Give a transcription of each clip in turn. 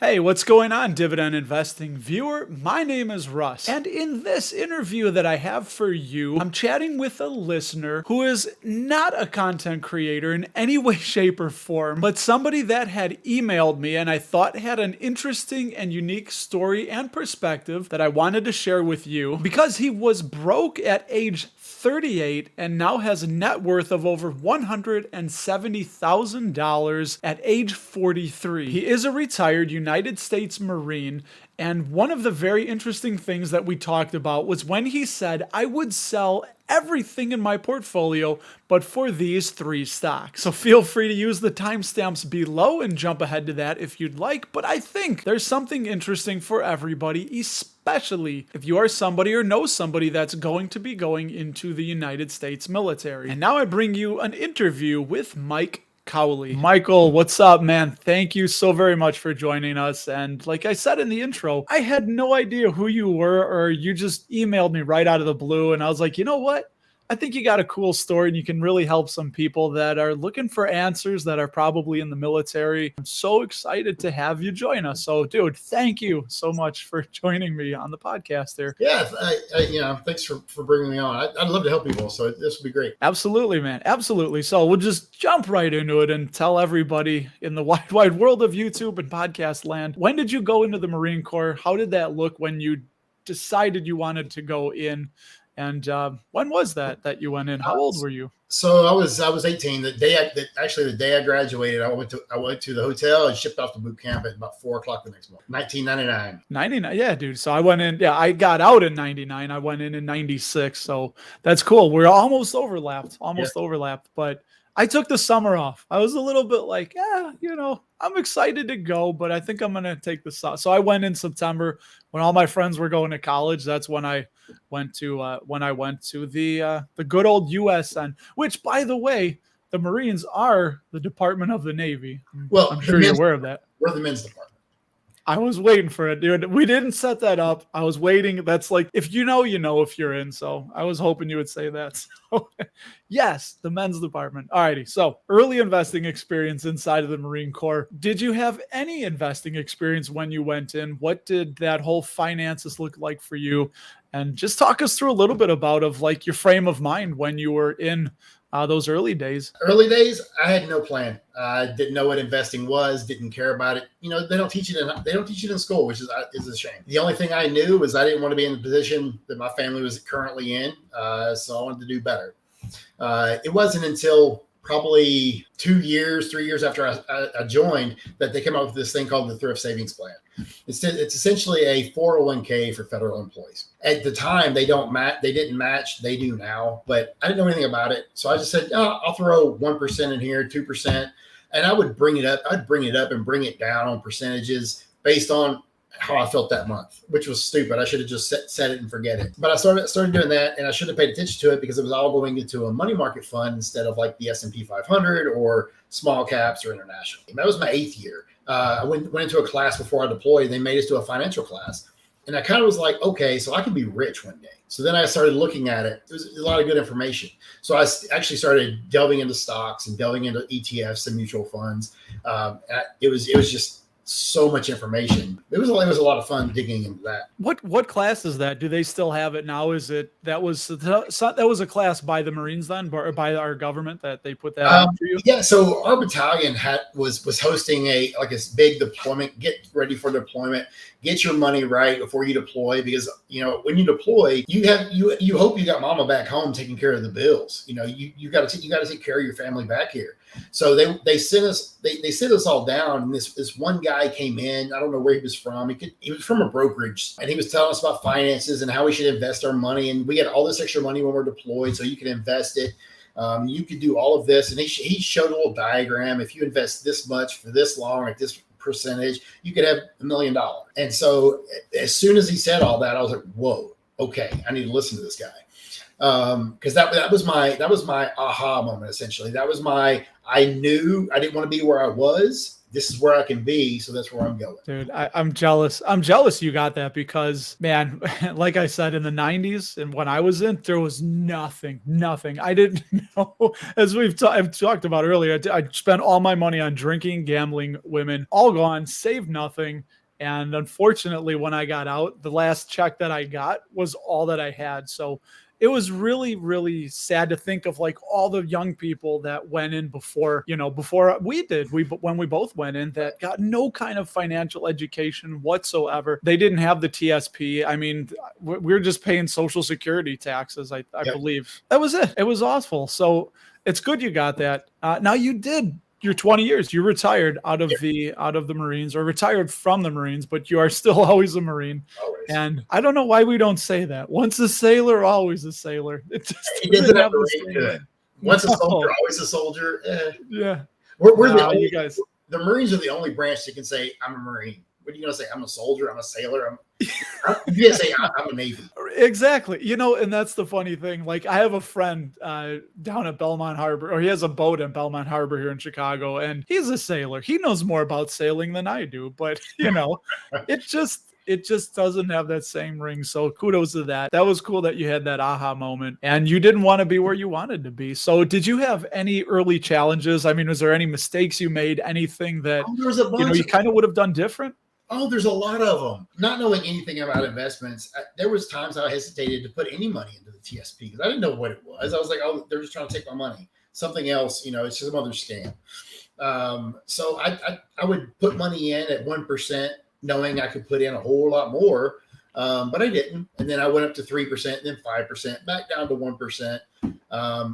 Hey, what's going on, Dividend Investing viewer? My name is Russ, and in this interview that I have for you, I'm chatting with a listener who is not a content creator in any way, shape, or form, but somebody that had emailed me and I thought had an interesting and unique story and perspective that I wanted to share with you because he was broke at age 38 and now has a net worth of over $170,000 at age 43. He is a retired United States Marine, and one of the very interesting things that we talked about was when he said, I would sell everything in my portfolio, but for these three stocks. So feel free to use the timestamps below and jump ahead to that if you'd like, but I think there's something interesting for everybody, especially if you are somebody or know somebody that's going to be going into the United States military. And now I bring you an interview with Mike Cowley. Michael, what's up, man? Thank you so very much for joining us. And like I said in the intro, I had no idea who you were, or you just emailed me right out of the blue. And I was like, you know what? I think you got a cool story and you can really help some people that are looking for answers that are probably in the military. I'm so excited to have you join us. So, dude, thank you so much for joining me on the podcast there. Yeah, thanks for bringing me on. I'd love to help people, so this would be great. Absolutely, man. Absolutely. So we'll just jump right into it and tell everybody in the wide world of YouTube and podcast land, when did you go into the Marine Corps? How did that look when you decided you wanted to go in? And when was that you went in? How old were you? So I was 18. The day I graduated, I went to the hotel and shipped off to boot camp at about 4:00 the next morning. 1999. 99, yeah, dude. So I went in. Yeah, I got out in 99. I went in 96. So that's cool. We're almost overlapped. But I took the summer off. I was a little bit like, I'm excited to go, but I think I'm going to take the summer. So I went in September when all my friends were going to college. That's when I went to the good old USN, which, by the way, the Marines are the Department of the Navy. Well, I'm sure you're aware of that. We're the men's department. I was waiting for it, dude. We didn't set that up. I was waiting. That's like, if you know if you're in. So I was hoping you would say that. So, yes, the men's department. Alrighty. So early investing experience inside of the Marine Corps. Did you have any investing experience when you went in? What did that whole finances look like for you? And just talk us through a little bit about your frame of mind when you were in those early days. Early days, I had no plan. I didn't know what investing was. Didn't care about it. They don't teach it. They don't teach it in school, which is a shame. The only thing I knew was I didn't want to be in the position that my family was currently in. So I wanted to do better. It wasn't until probably 3 years after I joined that they came up with this thing called the Thrift Savings Plan. It's essentially a 401k for federal employees. At the time, they didn't match. They do now, but I didn't know anything about it. So I just said, I'll throw 1% in here, 2%, and I would bring it up. I'd bring it up and bring it down on percentages based on how I felt that month, which was stupid. I should have just set it and forget it. But I started doing that, and I should have paid attention to it because it was all going into a money market fund instead of like the S&P 500 or small caps or international. That was my 8th year. I went into a class before I deployed. They made us do a financial class. And I kind of was like, okay, so I can be rich one day. So then I started looking at it. It was a lot of good information. So I actually started delving into stocks and delving into ETFs and mutual funds. It was just so much information. It was a lot of fun digging into that. What class is that? Do they still have it now? Is it that was a class by the Marines then, or by our government that they put that on for you? Yeah. So our battalion was hosting a big deployment. Get ready for deployment. Get your money right before you deploy, because when you deploy, you hope you got mama back home taking care of the bills. You got to take care of your family back here. So they sent us all down, and this one guy came in. I don't know where he was from. He was from a brokerage, and he was telling us about finances and how we should invest our money. And we get all this extra money when we're deployed, so you can invest it. You could do all of this, and he showed a little diagram. If you invest this much for this long at this percentage, you could have $1 million. And so as soon as he said all that, I was like, whoa, okay, I need to listen to this guy. Because that was my aha moment. Essentially, I knew I didn't want to be where I was, this is where I can be. So that's where I'm going. Dude, I'm jealous. I'm jealous you got that because, man, like I said, in the 90s and when I was in, there was nothing. I didn't know. As I've talked about earlier, I spent all my money on drinking, gambling, women, all gone, saved nothing. And unfortunately, when I got out, the last check that I got was all that I had. So it was really, really sad to think of like all the young people that went in before we did. When we both went in, that got no kind of financial education whatsoever. They didn't have the TSP. I mean, we were just paying Social Security taxes, I believe. That was it. It was awful. So it's good you got that. Now you did. You're 20 years. You retired out of the Marines, or retired from the Marines, but you are still always a Marine. Always. And I don't know why we don't say that. Once a sailor, always a sailor. It just doesn't have the same to it. Once a soldier, always a soldier. Yeah. We're the only, you guys. The Marines are the only branch that can say, I'm a Marine. What are you going to say? I'm a soldier. I'm a sailor. You can't say I'm a Navy. Exactly. And that's the funny thing. Like, I have a friend down at Belmont Harbor, or he has a boat in Belmont Harbor here in Chicago, and he's a sailor. He knows more about sailing than I do, but it just doesn't have that same ring. So kudos to that. That was cool that you had that aha moment and you didn't want to be where you wanted to be. So did you have any early challenges? I mean, was there any mistakes you made? Anything that there was a bunch you kind of would have done different? Oh, there's a lot of them. Not knowing anything about investments, there was times I hesitated to put any money into the TSP because I didn't know what it was. I was like, oh, they're just trying to take my money. Something else, it's just some other scam. So I would put money in at 1%, knowing I could put in a whole lot more, but I didn't. And then I went up to 3%, then 5%, back down to 1%. And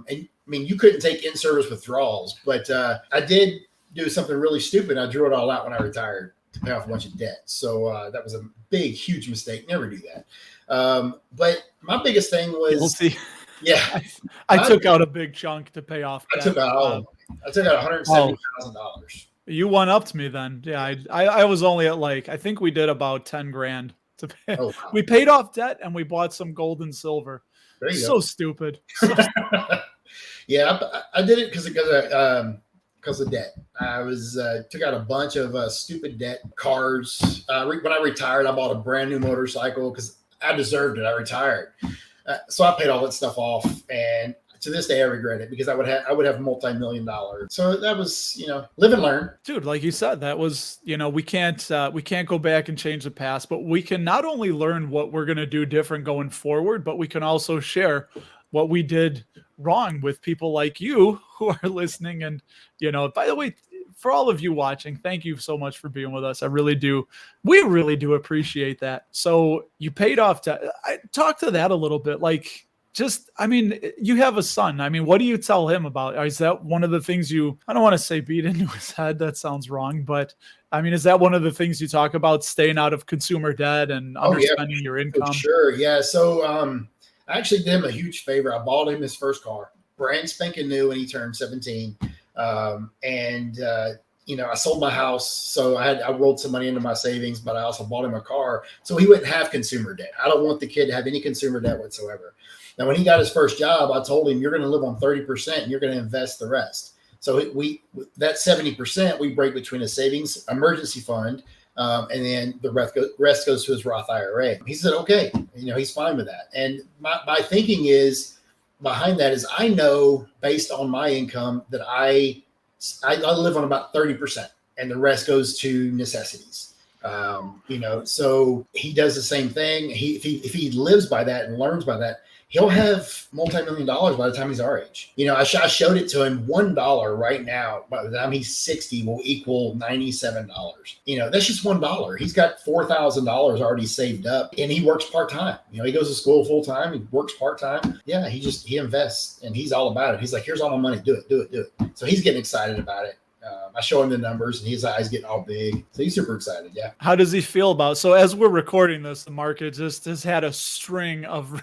I mean, you couldn't take in-service withdrawals, but I did do something really stupid. I drew it all out when I retired to pay off a bunch of debt. So that was a big, huge mistake. Never do that. But my biggest thing was, yeah, I took out a big chunk to pay off debt. I took out $170,000. You one-upped me then. Yeah, I was only at I think we did about 10 grand to pay. Oh, wow. We paid off debt and we bought some gold and silver. There you go. So stupid. Yeah, I did it because of debt. I took out a bunch of stupid debt, cars. When I retired, I bought a brand new motorcycle because I deserved it. I retired. So I paid all that stuff off, and to this day I regret it because I would have multi-million-dollar. So that was, live and learn. Dude, like you said, that was, we can't go back and change the past, but we can not only learn what we're going to do different going forward, but we can also share what we did wrong with people like you who are listening. And, by the way, for all of you watching, thank you so much for being with us. I really do. We really do appreciate that. So you paid off debt. Talk to that a little bit. You have a son. I mean, what do you tell him about? Is that one of the things I don't want to say beat into his head. That sounds wrong. But I mean, is that one of the things you talk about, staying out of consumer debt and underspending your income? Sure. Yeah. So I actually did him a huge favor. I bought him his first car, brand spanking new, when he turned 17. I sold my house. So I rolled some money into my savings, but I also bought him a car so he wouldn't have consumer debt. I don't want the kid to have any consumer debt whatsoever. Now, when he got his first job, I told him, you're going to live on 30% and you're going to invest the rest. So that 70% we break between a savings emergency fund, and then the rest goes to his Roth IRA. He said, okay, he's fine with that. And my thinking behind that is I know based on my income that I live on about 30% and the rest goes to necessities. So he does the same thing. If he lives by that and learns by that, he'll have multi-million dollars by the time he's our age. I showed it to him. $1 right now, by the time he's 60, will equal $97. That's just $1. He's got $4,000 already saved up, and he works part-time. He goes to school full-time. He works part-time. Yeah, he invests, and he's all about it. He's like, here's all my money. Do it. So he's getting excited about it. I show him the numbers and his eyes get all big. So he's super excited. Yeah. How does he feel about, so as we're recording this, the market just has had a string of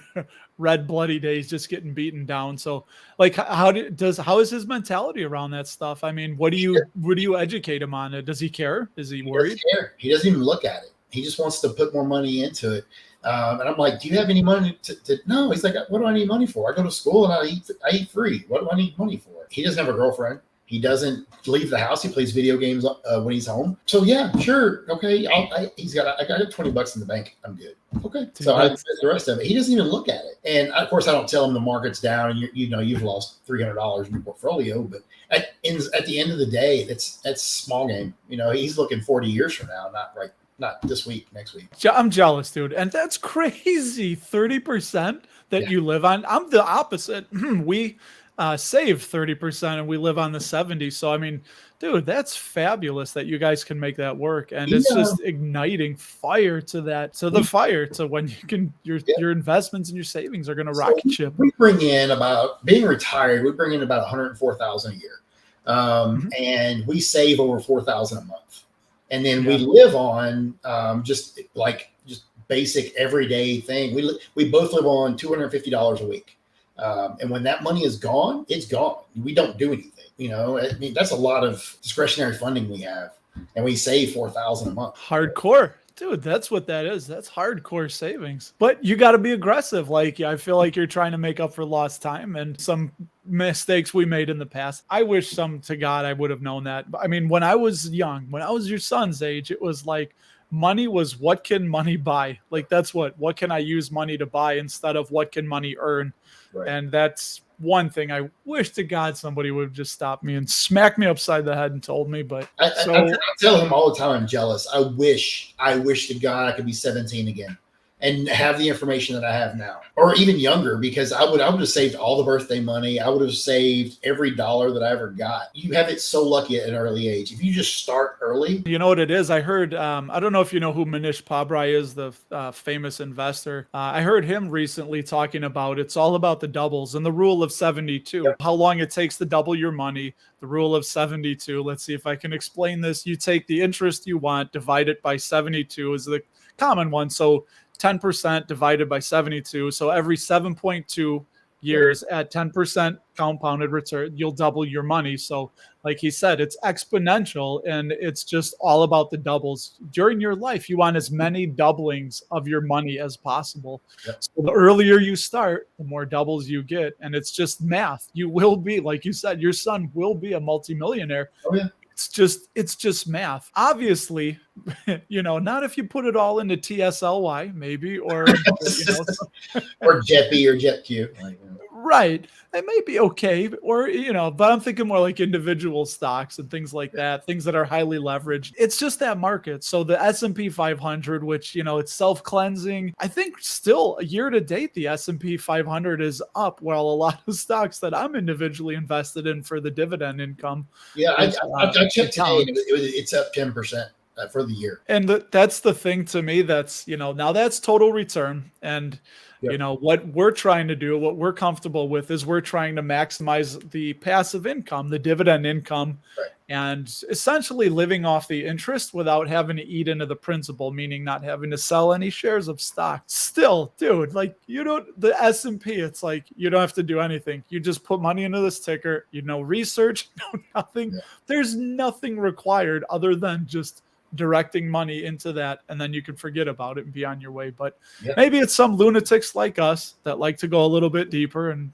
red bloody days, just getting beaten down. So how is his mentality around that stuff? I mean, what do you educate him on it? Does he care? Is he worried? He doesn't care. He doesn't even look at it. He just wants to put more money into it. And I'm like, do you have any money to no? He's like, what do I need money for? I go to school and I eat free. What do I need money for? He doesn't have a girlfriend. He doesn't leave the house. He plays video games when he's home. So yeah, sure, okay. I got $20 in the bank. I'm good. Okay. So I invest the rest of it. He doesn't even look at it. And of course, I don't tell him the market's down and you've lost $300 in your portfolio. But at the end of the day, that's small game. He's looking 40 years from now, not this week, next week. I'm jealous, dude. And that's crazy. 30% that you live on. I'm the opposite. We save 30% and we live on the 70. So, I mean, dude, that's fabulous that you guys can make that work. And it's just igniting fire to the fire to when you can, your investments and your savings are going to rocket ship. We bring in about, being retired, we bring in about $104,000 a year. And we save over $4,000 a month. And then we live on just basic everyday thing. We both live on $250 a week. And when that money is gone, it's gone. We don't do anything. I mean, that's a lot of discretionary funding we have, and we save $4,000 a month. Hardcore. Dude, that's what that is. That's hardcore savings. But you got to be aggressive. Like, I feel like you're trying to make up for lost time and some mistakes we made in the past. I wish to God I would have known that. I mean, when I was young, when I was your son's age, it was like money was what can money buy? Like, that's what can I use money to buy instead of what can money earn? Right. And that's one thing I wish to God somebody would have just stopped me and smacked me upside the head and told me. But I tell him all the time, I'm jealous. I wish to God I could be 17 again and have the information that I have now, or even younger, because I would have saved all the birthday money. I would have saved every dollar that I ever got. You have it so lucky at an early age. If you just start early. You know what it is? I heard, I don't know if you know who Manish Pabrai is, the famous investor. I heard him recently talking about it's all about the doubles and the rule of 72, how long it takes to double your money. The rule of 72. Let's see if I can explain this. You take the interest you want, divide it by 72 is the common one. So 10% divided by 72. So every 7.2 years at 10% compounded return, you'll double your money. So like he said, it's exponential and it's just all about the doubles. During your life, you want as many doublings of your money as possible. Yep. So the earlier you start, the more doubles you get. And it's just math. You will be, like you said, your son will be a multimillionaire. Oh, yeah. It's just math. Obviously, not if you put it all into TSLY, maybe, or or JetB or JetQ. Right. It may be okay, or, but I'm thinking more like individual stocks and things like that, things that are highly leveraged. It's just that market. So the S&P 500, which, it's self-cleansing. I think still year to date, the S&P 500 is up, while a lot of stocks that I'm individually invested in for the dividend income. Yeah, I checked today, it's up 10%. For the year. And that's the thing to me that's, now that's total return. And, what we're trying to do, what we're comfortable with is we're trying to maximize the passive income, the dividend income, and essentially living off the interest without having to eat into the principal, meaning not having to sell any shares of stock. Still, dude, like the S&P, it's like you don't have to do anything. You just put money into this ticker, research, nothing. Yeah. There's nothing required other than just directing money into that, and then you can forget about it and be on your way. But maybe it's some lunatics like us that like to go a little bit deeper and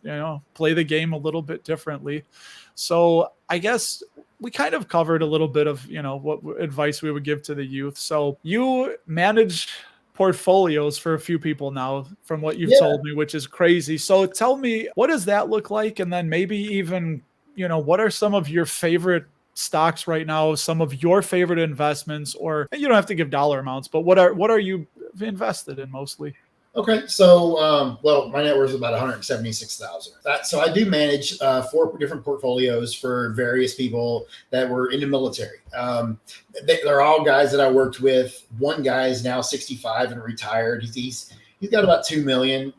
play the game a little bit differently. So I guess we kind of covered a little bit of what advice we would give to the youth. So you manage portfolios for a few people now, from what you've told me, which is crazy. So tell me, what does that look like? And then maybe even what are some of your favorite stocks right now, some of your favorite investments, or you don't have to give dollar amounts, but what are you invested in mostly? Okay. So, my net worth is about 176,000. So I do manage 4 different portfolios for various people that were in the military. They're all guys that I worked with. One guy is now 65 and retired. He's got about 2 million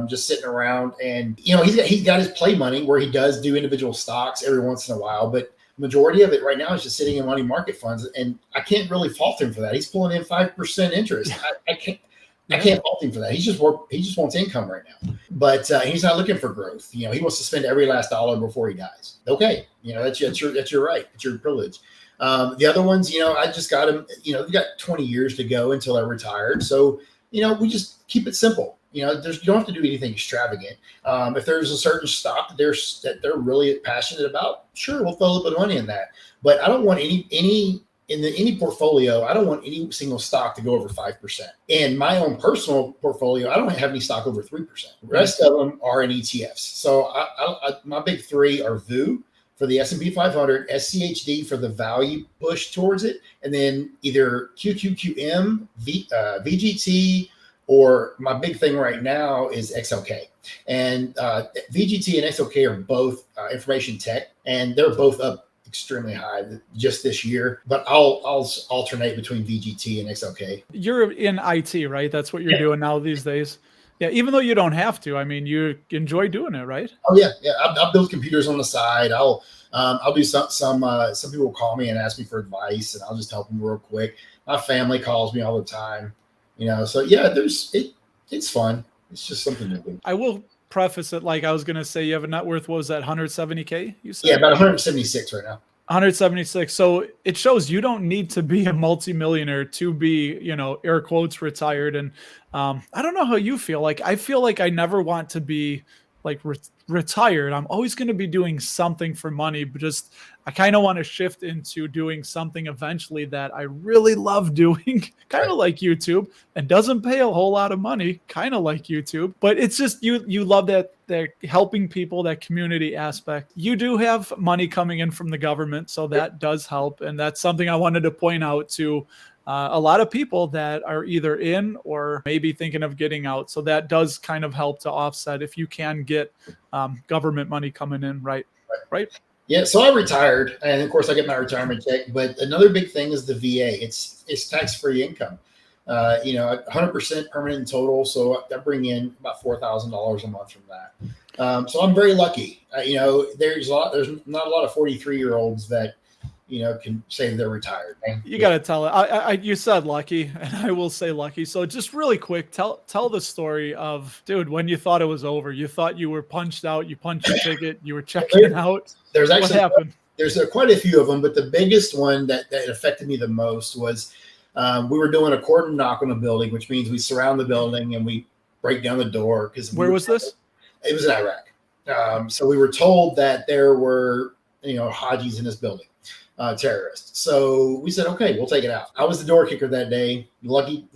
just sitting around, and he's got his play money where he does do individual stocks every once in a while, but majority of it right now is just sitting in money market funds, and I can't really fault him for that. He's pulling in 5% interest. I can't fault him for that. He just wants income right now, but he's not looking for growth. He wants to spend every last dollar before he dies. Okay, that's your right. It's your privilege. The other ones, I just got him. We got 20 years to go until I retired, so we just keep it simple. you don't have to do anything extravagant. If there's a certain stock that they're really passionate about, sure, we'll throw a little bit of money in that. But I don't want any portfolio, I don't want any single stock to go over 5%. In my own personal portfolio, I don't have any stock over 3%. The rest of them are in ETFs. So my big three are VU for the S&P 500, SCHD for the value push towards it, and then either QQQM, VGT, or my big thing right now is XLK. And VGT and XLK are both information tech, and they're both up extremely high just this year, but I'll alternate between VGT and XLK. You're in IT, right? That's what you're doing now these days. Yeah, even though you don't have to, I mean, you enjoy doing it, right? Oh yeah. I'll build computers on the side. I'll do some people call me and ask me for advice, and I'll just help them real quick. My family calls me all the time, so yeah, it's fun. It's just something to do. I will preface it like I was going to say you have a net worth, what was that, 170K you said? Yeah, about 176 right now. 176. So it shows you don't need to be a multimillionaire to be, air quotes, retired. And I don't know how you feel. Like, I feel like I never want to be like retired. I'm always going to be doing something for money, but just I kind of want to shift into doing something eventually that I really love doing, kind of like YouTube, and doesn't pay a whole lot of money, kind of like YouTube. But it's just you love that helping people, that community aspect. You do have money coming in from the government, so that does help. And that's something I wanted to point out to a lot of people that are either in or maybe thinking of getting out. So that does kind of help to offset if you can get government money coming in, right? Yeah, so I retired, and of course I get my retirement check. But another big thing is the VA. It's tax-free income. 100% permanent in total. So I bring in about $4,000 a month from that. So I'm very lucky. There's not a lot of 43-year-olds that can say they're retired. You got to tell it. You said lucky, and I will say lucky. So just really quick, tell the story of, dude, when you thought it was over, you thought you were punched out, you punched your ticket, you were checking out. There's actually, what happened? There's quite a few of them, but the biggest one that affected me the most was we were doing a cordon knock on a building, which means we surround the building and we break down the door. Where was this? It was in Iraq. So we were told that there were, Hajis in this building. Terrorists. So we said, okay, we'll take it out. I was the door kicker that day. Lucky,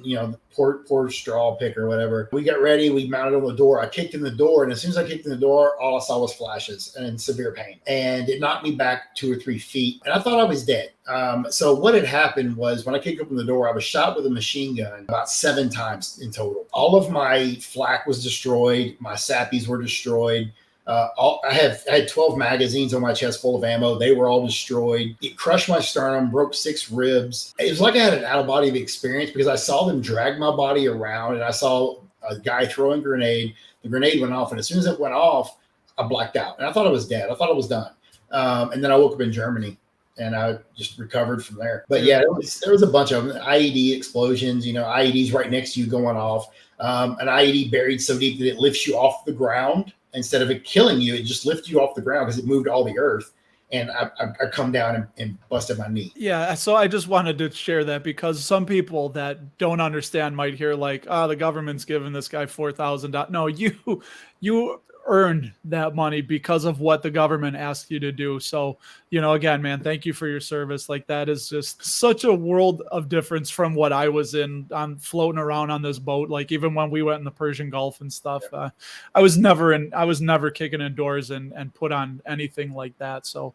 poor straw picker, whatever. We got ready. We mounted on the door. I kicked in the door. And as soon as I kicked in the door, all I saw was flashes and severe pain. And it knocked me back 2 or 3 feet. And I thought I was dead. So what had happened was when I kicked open the door, I was shot with a machine gun about 7 times in total. All of my flak was destroyed. My sappies were destroyed. I had 12 magazines on my chest full of ammo. They were all destroyed. It crushed my sternum, broke 6 ribs. It was like I had an out-of-body experience because I saw them drag my body around, and I saw a guy throwing a grenade. The grenade went off, and as soon as it went off, I blacked out. And I thought I was dead. I thought I was done. And then I woke up in Germany, and I just recovered from there. But yeah, there was a bunch of them. IED explosions, IEDs right next to you going off. An IED buried so deep that it lifts you off the ground. Instead of it killing you, it just lifted you off the ground because it moved all the earth. And I come down and busted my knee. Yeah, so I just wanted to share that because some people that don't understand might hear like, the government's giving this guy $4,000. No, you earned that money because of what the government asked you to do. So, again, man, thank you for your service. Like, that is just such a world of difference from what I was in. I'm floating around on this boat. Like, even when we went in the Persian Gulf and stuff, I was never kicking in doors and put on anything like that. So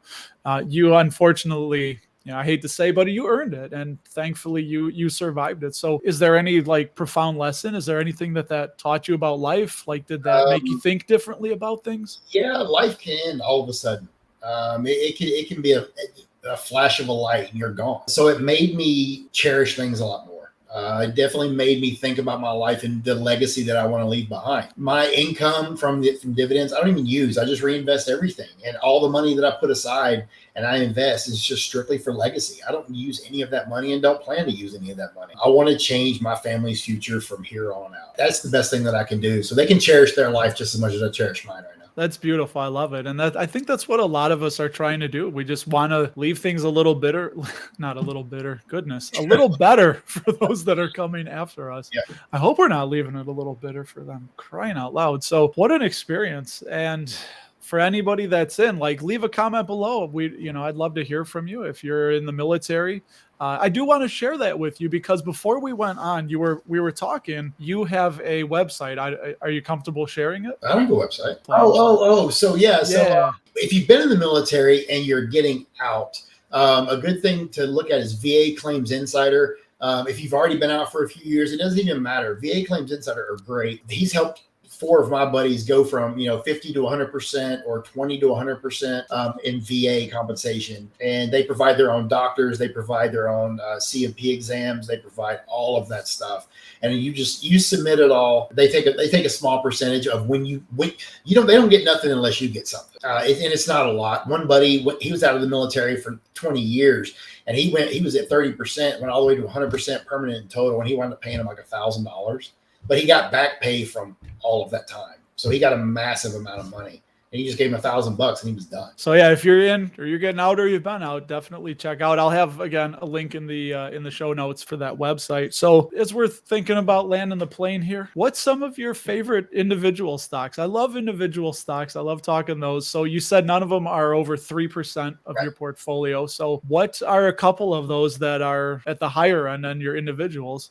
you unfortunately, I hate to say, but you earned it. And thankfully you survived it. So is there any like profound lesson? Is there anything that taught you about life? Like, did that make you think differently about things? Yeah, life can end all of a sudden. It can be a flash of a light and you're gone. So it made me cherish things a lot more. It definitely made me think about my life and the legacy that I want to leave behind. My income from dividends, I don't even use. I just reinvest everything. And all the money that I put aside and I invest is just strictly for legacy. I don't use any of that money and don't plan to use any of that money. I want to change my family's future from here on out. That's the best thing that I can do. So they can cherish their life just as much as I cherish mine right now. That's beautiful. I love it. And I think that's what a lot of us are trying to do. We just want to leave things a little bitter, not a little bitter, goodness, a little better for those that are coming after us. Yeah. I hope we're not leaving it a little bitter for them, crying out loud. So what an experience. And for anybody that's in, like, leave a comment below. I'd love to hear from you if you're in the military. I do want to share that with you because before we went on, we were talking. You have a website. Are you comfortable sharing it? I don't have a website. Oh. So yeah. So if you've been in the military and you're getting out, a good thing to look at is VA Claims Insider. If you've already been out for a few years, it doesn't even matter. VA Claims Insider are great. He's helped 4 of my buddies go from 50 to 100% or 20 to 100% in VA compensation, and they provide their own doctors, they provide their own C&P exams, they provide all of that stuff, and you submit it all. They take a small percentage of when they don't get nothing unless you get something, and it's not a lot. One buddy, he was out of the military for 20 years, and he was at 30%, went all the way to 100% permanent in total, and he wound up paying him like $1,000. But he got back pay from all of that time. So he got a massive amount of money. And he just gave him $1,000 and he was done. So yeah, if you're in or you're getting out or you've been out, definitely check out. I'll have, again, a link in the show notes for that website. So as we're thinking about landing the plane here, what's some of your favorite individual stocks? I love individual stocks. I love talking those. So you said none of them are over 3% of your portfolio. So what are a couple of those that are at the higher end on your individuals?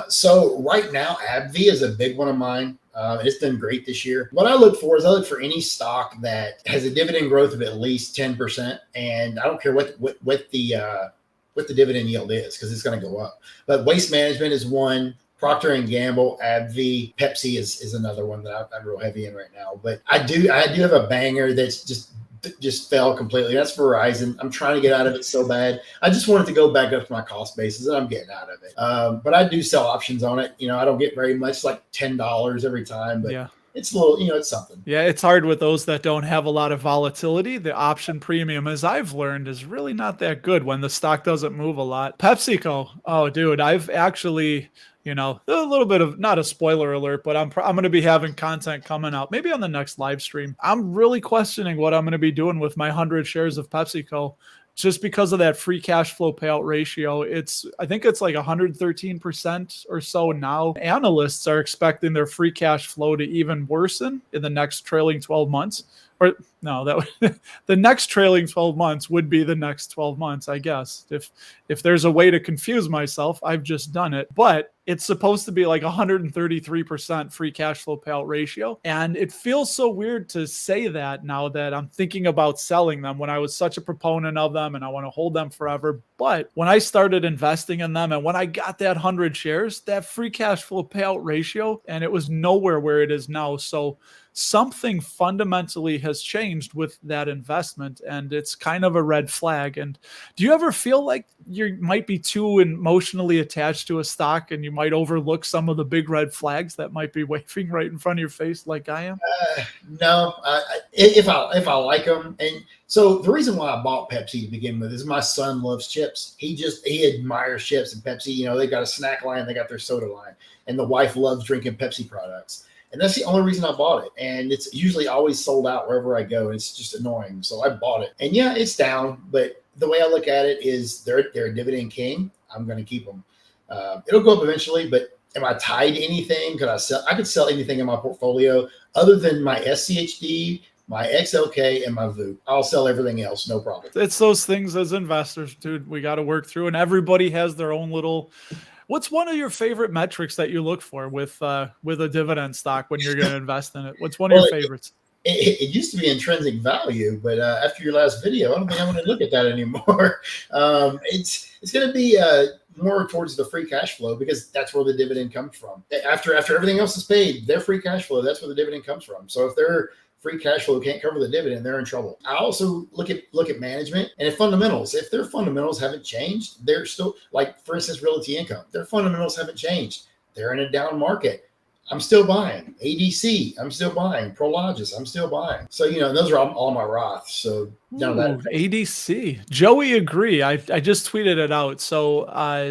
So right now, AbbVie is a big one of mine. It's done great this year. What I look for any stock that has a dividend growth of at least 10%, and I don't care what the dividend yield is, because it's going to go up. But Waste Management is one. Procter and Gamble, AbbVie, Pepsi is another one that I'm real heavy in right now. But I do have a banger that's just fell completely. That's Verizon. I'm trying to get out of it so bad. I just want it to go back up to my cost basis, and I'm getting out of it. But I do sell options on it. I don't get very much, like $10 every time, but yeah. It's a little, it's something. Yeah, it's hard with those that don't have a lot of volatility. The option premium, as I've learned, is really not that good when the stock doesn't move a lot. PepsiCo, oh, dude, I've actually, a little bit of, not a spoiler alert, but I'm going to be having content coming out maybe on the next live stream. I'm really questioning what I'm going to be doing with my 100 shares of PepsiCo. Just because of that free cash flow payout ratio. I think it's like 113% or so now. Analysts are expecting their free cash flow to even worsen in the next trailing 12 months. Or no, the next trailing 12 months would be the next 12 months, I guess. If there's a way to confuse myself, I've just done it. But it's supposed to be like 133% free cash flow payout ratio. And it feels so weird to say that now that I'm thinking about selling them when I was such a proponent of them and I want to hold them forever. But when I started investing in them and when I got that 100 shares, that free cash flow payout ratio, and it was nowhere where it is now. So something fundamentally has changed with that investment, and it's kind of a red flag. And do you ever feel like you might be too emotionally attached to a stock and you might overlook some of the big red flags that might be waving right in front of your face like I am? No, if I like them. And so the reason why I bought Pepsi to begin with is my son loves chips. He admires chips and Pepsi. They got a snack line, they got their soda line, and the wife loves drinking Pepsi products. And that's the only reason I bought it. And it's usually always sold out wherever I go. And it's just annoying. So I bought it. And yeah, it's down. But the way I look at it is they're a dividend king. I'm going to keep them. It'll go up eventually. But am I tied to anything? I could sell anything in my portfolio other than my SCHD, my XLK, and my VOO. I'll sell everything else. No problem. It's those things as investors, dude, we got to work through. And everybody has their own little... What's one of your favorite metrics that you look for with a dividend stock when you're going to invest in it? What's one of your favorites? It used to be intrinsic value, but after your last video, I don't think I'm going to look at that anymore. It's going to be more towards the free cash flow, because that's where the dividend comes from. After everything else is paid, their free cash flow, that's where the dividend comes from. So if their free cash flow can't cover the dividend, they're in trouble. I also look at management and at fundamentals. If their fundamentals haven't changed, they're still, like, for instance, Realty Income. Their fundamentals haven't changed. They're in a down market. I'm still buying. ADC, I'm still buying. Prologis, I'm still buying. So, those are all my Roths. So, Ooh, ADC. Joey agree. I just tweeted it out. So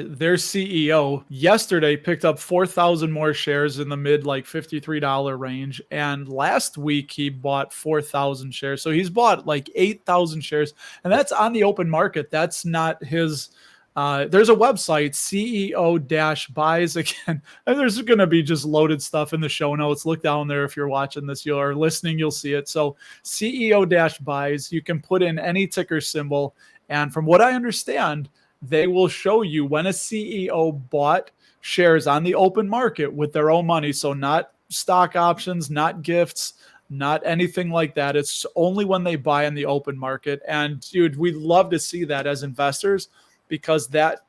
their CEO yesterday picked up 4,000 more shares in the mid like $53 range. And last week he bought 4,000 shares. So he's bought like 8,000 shares. And that's on the open market. That's not his. There's a website, CEO-buys. Again, there's going to be just loaded stuff in the show notes. Look down there if you're watching this, you're listening, you'll see it. So CEO-buys, you can put in any ticker symbol. And from what I understand, they will show you when a CEO bought shares on the open market with their own money. So not stock options, not gifts, not anything like that. It's only when they buy in the open market. And dude, we'd love to see that as investors, because that,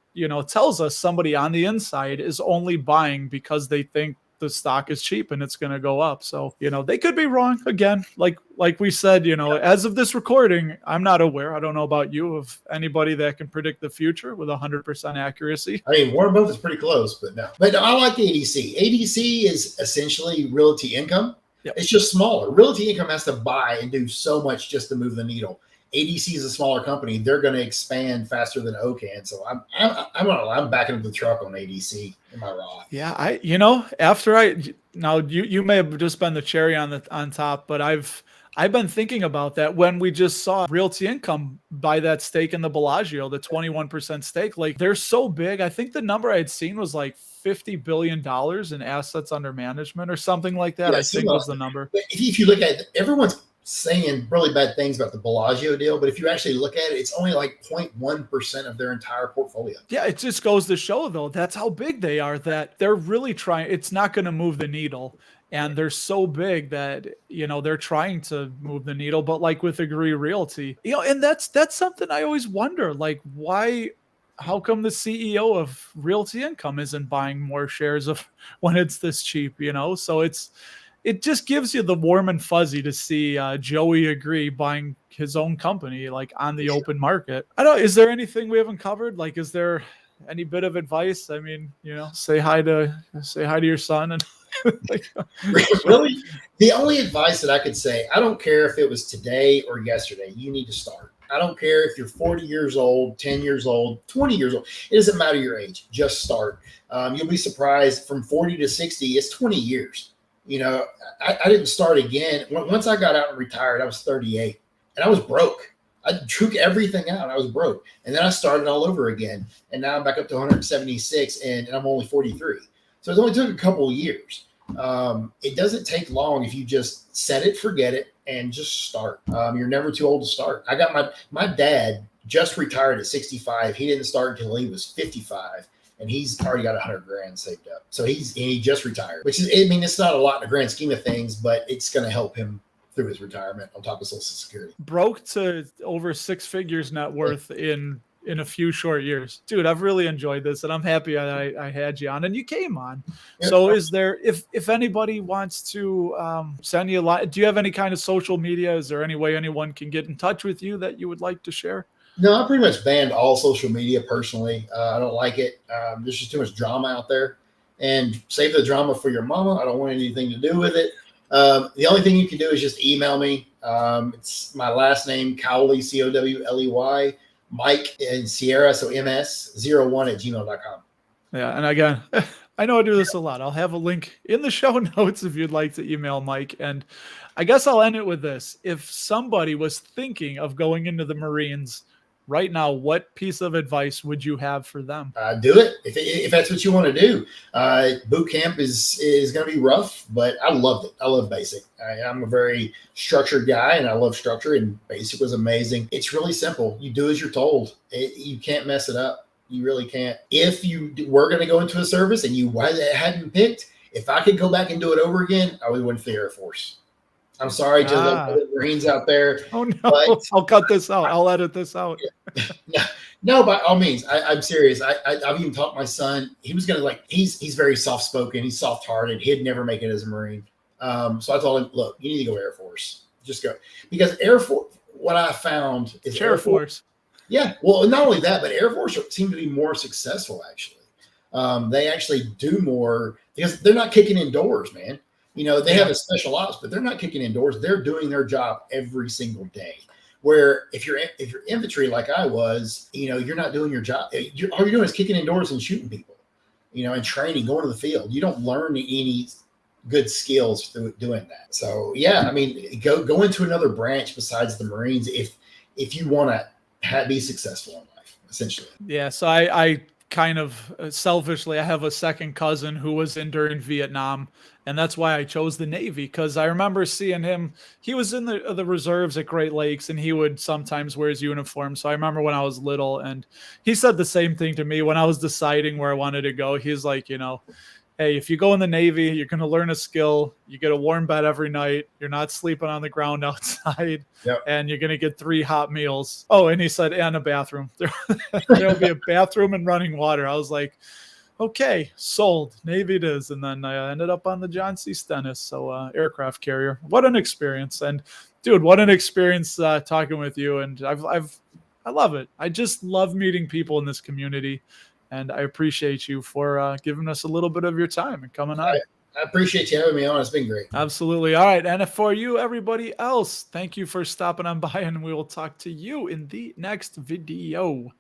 tells us somebody on the inside is only buying because they think the stock is cheap and it's going to go up. So, they could be wrong. Again, like we said, as of this recording, I'm not aware. I don't know about you, of anybody that can predict the future with 100% accuracy. I mean, Warren Buffett's pretty close, but no. But I like ADC. ADC is essentially realty income. Yep. It's just smaller. Realty income has to buy and do so much just to move the needle. ADC is a smaller company. They're going to expand faster than O can. So I'm backing up the truck on ADC in my Roth. Yeah, you may have just been the cherry on top, but I've been thinking about that when we just saw Realty Income buy that stake in the Bellagio, the 21% stake. Like, they're so big. I think the number I had seen was like $50 billion in assets under management or something like that. Yeah, I think was the number. If you look at it, everyone's saying really bad things about the Bellagio deal, but if you actually look at it, it's only like 0.1% of their entire portfolio. Yeah, it just goes to show, though, that's how big they are, that they're really trying. It's not going to move the needle. And they're so big that, they're trying to move the needle. But like with Agree Realty, and that's something I always wonder, like, how come the CEO of Realty Income isn't buying more shares of when it's this cheap, So it just gives you the warm and fuzzy to see Joey Agree buying his own company, like, on the open market. Is there anything we haven't covered? Like, is there any bit of advice? I mean, say hi to your son and really, the only advice that I could say, I don't care if it was today or yesterday, you need to start. I don't care if you're 40 years old, 10 years old, 20 years old. It doesn't matter your age. Just start. You'll be surprised, from 40 to 60, it's 20 years. I didn't start again. Once I got out and retired, I was 38 and I was broke. I took everything out. I was broke. And then I started all over again. And now I'm back up to 176 and I'm only 43. So it only took a couple of years. It doesn't take long if you just set it, forget it, and just start. You're never too old to start. I got my dad just retired at 65. He didn't start until he was 55. And he's already got $100,000 saved up. So he just retired, which is, it's not a lot in the grand scheme of things, but it's going to help him through his retirement on top of Social Security. Broke to over 6 figures net worth in a few short years. Dude, I've really enjoyed this, and I'm happy I had you on and you came on. Yeah. So is there, if anybody wants to send you a lot, do you have any kind of social media? Is there any way anyone can get in touch with you that you would like to share? No, I pretty much banned all social media personally. I don't like it. There's just too much drama out there. And save the drama for your mama. I don't want anything to do with it. The only thing you can do is just email me. It's my last name, Cowley, Cowley, Mike and Sierra, so ms01@gmail.com. Yeah, and again, I know I do this a lot. I'll have a link in the show notes if you'd like to email Mike. And I guess I'll end it with this. If somebody was thinking of going into the Marines right now, what piece of advice would you have for them? Do it if that's what you want to do. Boot camp is going to be rough, but I loved it. I love basic. I'm a very structured guy, and I love structure, and basic was amazing. It's really simple. You do as you're told. You can't mess it up. You really can't. If you were going to go into a service and you hadn't picked, if I could go back and do it over again, I would went to the Air Force. I'm sorry to the Marines out there. Oh, no. But I'll cut this out. I'll edit this out. No, by all means. I'm serious. I've even taught my son. He was going to he's very soft-spoken. He's soft-hearted. He'd never make it as a Marine. So I told him, look, you need to go Air Force. Just go. Because Air Force, what I found is Air Force. Yeah. Well, not only that, but Air Force seem to be more successful, actually. They actually do more because they're not kicking indoors, man. They have a special ops, but they're not kicking indoors. They're doing their job every single day. Where if you're infantry like I was, you're not doing your job. All you're doing is kicking indoors and shooting people, and training, going to the field. You don't learn any good skills through doing that. So yeah, I mean, go into another branch besides the Marines if you want to be successful in life, essentially. Yeah. So I kind of selfishly, I have a second cousin who was in during Vietnam, and that's why I chose the Navy, because I remember seeing him. He was in the reserves at Great Lakes, and he would sometimes wear his uniform. So I remember when I was little, and he said the same thing to me when I was deciding where I wanted to go. He's like, hey, if you go in the Navy, you're going to learn a skill. You get a warm bed every night. You're not sleeping on the ground outside. Yep. And you're going to get 3 hot meals. Oh, and he said, and a bathroom. There'll be a bathroom and running water. I was like, okay, sold. Navy it is. And then I ended up on the John C. Stennis, so aircraft carrier. What an experience. And dude, what an experience talking with you. And I love it. I just love meeting people in this community. And I appreciate you for giving us a little bit of your time and coming on. I appreciate you having me on. It's been great. Absolutely. All right. And for you, everybody else, thank you for stopping on by, and we will talk to you in the next video.